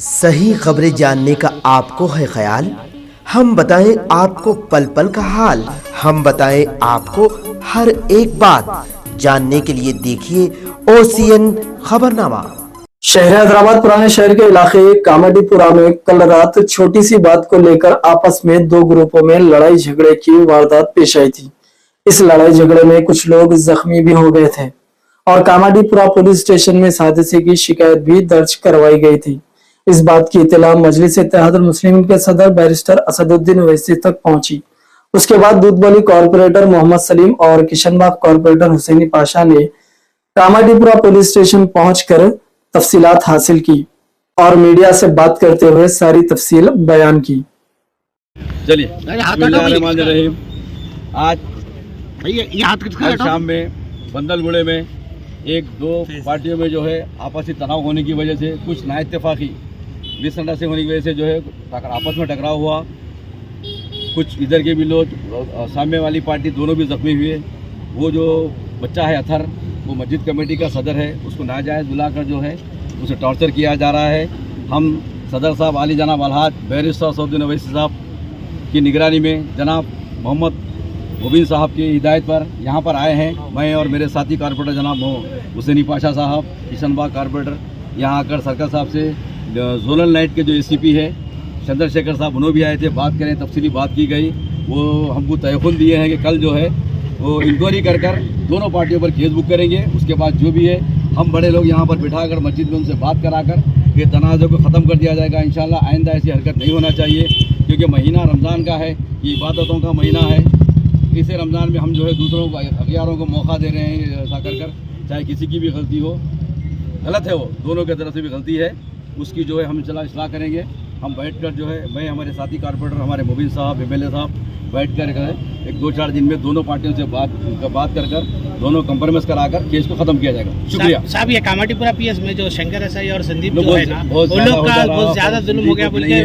सही खबरें जानने का आपको है ख्याल, हम बताएं आपको पल पल का हाल, हम बताएं आपको हर एक बात, जानने के लिए देखिए OCN खबरनामा। शहर हैदराबाद पुराने शहर के इलाके कामाडीपुरा में कल रात छोटी सी बात को लेकर आपस में दो ग्रुपों में लड़ाई झगड़े की वारदात पेश आई थी। इस लड़ाई झगड़े में कुछ लोग जख्मी भी हो गए थे और कामाडीपुरा पुलिस स्टेशन में इस हादसे की शिकायत भी दर्ज करवाई गई थी। इस बात की इत्तला मजलिस इत्तेहादुल मुस्लिमीन के सदर बैरिस्टर असदुद्दीन ओवैसी तक पहुंची। उसके बाद दूधबली कॉर्पोरेटर मोहम्मद सलीम और किशनबाग कॉर्पोरेटर हुसैनी पाशा ने कामाडीपुरा पुलिस स्टेशन पहुंचकर तफसीलात हासिल की और मीडिया से बात करते हुए सारी तफसील बयान की। चलिए, आज शाम में बंदलगुड़े में एक दो पार्टियों में जो है आपसी तनाव होने की वजह से, कुछ नाइत्तेफाकी मिसअंडरस्टैंडिंग होने की वजह से जो है आपस में टकराव हुआ। कुछ इधर के भी लोग, सामने वाली पार्टी, दोनों भी जख्मी हुए। वो जो बच्चा है अथर, वो मस्जिद कमेटी का सदर है, उसको नाजायज़ बुलाकर जो है उसे टॉर्चर किया जा रहा है। हम सदर साहब आली जनाब अलहाज बैरिस्टर असदुद्दीन ओवैसी साहब की निगरानी में जनाब मोहम्मद मुबीन साहब की हिदायत पर यहाँ पर आए हैं। मैं और मेरे साथी कारपोरेटर जनाब हुसैनी पाशा साहब, किशनबाग कारपोरेटर, यहाँ आकर सर्कल साहब से जोनल नाइट के जो ACP है चंद्रशेखर साहब, उन्होंने भी आए थे, बात करें, तफसीली बात की गई। वो हमको तयखुन दिए हैं कि कल जो है वो इंक्वायरी कर दोनों पार्टियों पर केस बुक करेंगे। उसके बाद जो भी है हम बड़े लोग यहाँ पर बिठाकर मस्जिद में उनसे बात कराकर ये तनाज़े को ख़त्म कर दिया जाएगा। इंशाल्लाह आइंदा ऐसी हरकत नहीं होना चाहिए, क्योंकि महीना रमज़ान का है, ये इबादतों का महीना है। इसे रमज़ान में हम जो है दूसरों को, अगियारों को मौका दे रहे हैं ऐसा कर, चाहे किसी की भी गलती हो, गलत है वो, दोनों की तरफ से भी गलती है, उसकी जो है हम इस्लाह करेंगे। हम बैठकर जो है, मैं, हमारे साथी कारपोरेटर, हमारे मुबीन साहब, MLA साहब बैठकर एक 2-4 दिन में दोनों पार्टियों से बात कर दोनों कंप्रोमाइज कराकर केस को खत्म किया जाएगा। शुक्रिया साहब। ये कामाडीपुरा PS में जो शंकर SI और संदीप जो है ना, वो लोग का बहुत ज्यादा जुल्म हो गया बोल के,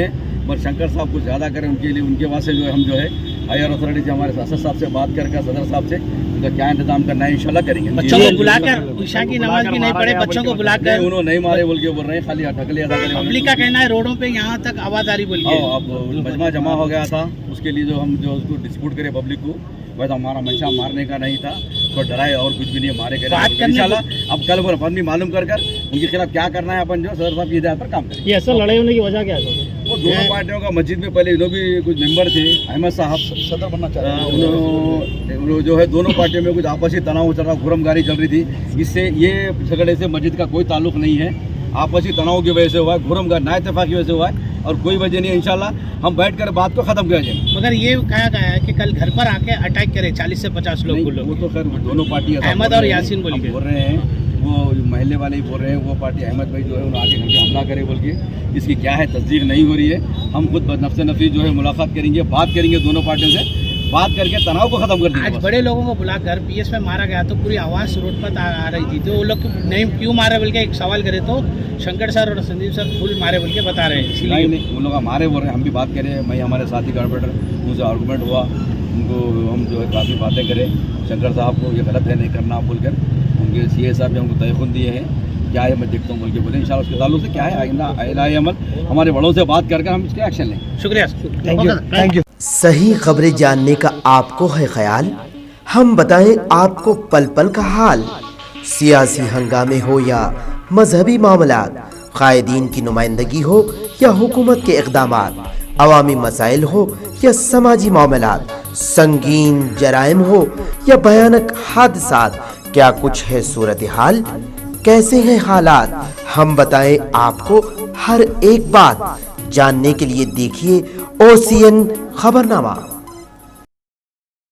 पर शंकर साहब कुछ ज़्यादा करें उनके लिए, उनके वास्ते जो है हम जो है हायर अथॉरिटी से, हमारे असद साहब से बात करके, सदर साहब से उनका क्या इंतजाम करना है इंशाल्लाह करेंगे। बच्चों को बुलाकर, ईशा की नमाज भी नहीं पढ़े, बच्चों को बुलाकर उन्होंने नहीं मारे बोल के बोल रहे हैं, खाली ढकले अदा करें। पब्लिक का कहना है रोडों पे यहाँ तक आवाज आ रही बोल के। अब मजमा जमा हो गया था, उसके लिए जो हम जो उसको डिस्प्यूट करें पब्लिक को, वैसा हमारा मंशा मारने का नहीं था, तो डराए और कुछ भी नहीं, मारे करें इंशाल्लाह। अब कल वो अपन भी मालूम कर उनके खिलाफ क्या करना है, अपन जो सदर साहब की हिदायत पर काम करें। ये ऐसा लड़ाई होने की वजह क्या है? वो दोनों पार्टियों का मस्जिद में पहले इन्हों भी कुछ मेंबर थे, अहमद साहब सदर बनना चाह रहे, उन्होंने जो है दोनों पार्टियों में कुछ आपसी तनाव चल रहा, खुरमगारी चल रही थी। इससे ये झगड़े से मस्जिद का कोई ताल्लुक नहीं है, आपसी तनाव की वजह से हुआ है, खुरमगार नाइत्तेफाकी की वजह से हुआ है, और कोई वजह नहीं है। इंशाल्लाह हम बैठकर बात को खत्म कर जाएंगे। मगर ये कहा गया है कि कल घर पर आके अटैक करे 40 से 50 लोग। वो तो खैर दोनों पार्टी अहमद और यासीन बोल रहे हैं, वो महल्ले वाले ही बोल रहे हैं, वो पार्टी अहमद भाई जो है उन्होंने आगे घर पे हमला करे बोल के, इसकी क्या है तस्दीक नहीं हो रही है। हम खुद नफ्स नफी जो है मुलाकात करेंगे, बात करेंगे दोनों पार्टियों से, बात करके तनाव को खत्म कर देंगे। आज बड़े लोगों को बुलाकर PS में मारा गया तो पूरी आवाज रोड पर आ रही थी, तो वो लोग नहीं क्यों मारे बोल के एक सवाल करे तो शंकर सर और संदीप सर फुल मारे बोल के बता रहे हैं। इसलिए नहीं, उन लोग मारे बोल रहे हैं, हम भी बात करें। मैं, हमारे साथी कारपोरेटर, उनसे आर्गूमेंट हुआ, उनको हम जो है काफ़ी बातें करें, शंकर साहब को ये गलत है नहीं करना बोलकर, उनके CA साहब ने हमको तयखुन दिए हैं, क्या है मैं देखता हूँ बोल के बोले। इंशाल्लाह उसके ताल्लुक से क्या है आइंदा अमल हमारे बड़ों से बात करके हम इसके एक्शन लें। शुक्रिया, थैंक यू। सही खबरें जानने का आपको है ख्याल, हम बताएं आपको पल पल का हाल, सियासी हंगामे हो या मजहबी मामलात, कायदीन की नुमाइंदगी हो या हुकूमत के इक़दामात, अवामी मसाइल हो या समाजी मामलात, संगीन जराइम हो या भयानक हादसात, क्या कुछ है सूरत हाल, कैसे हैं हालात, हम बताएं आपको हर एक बात, जानने के लिए देखिए OCN खबरनामा।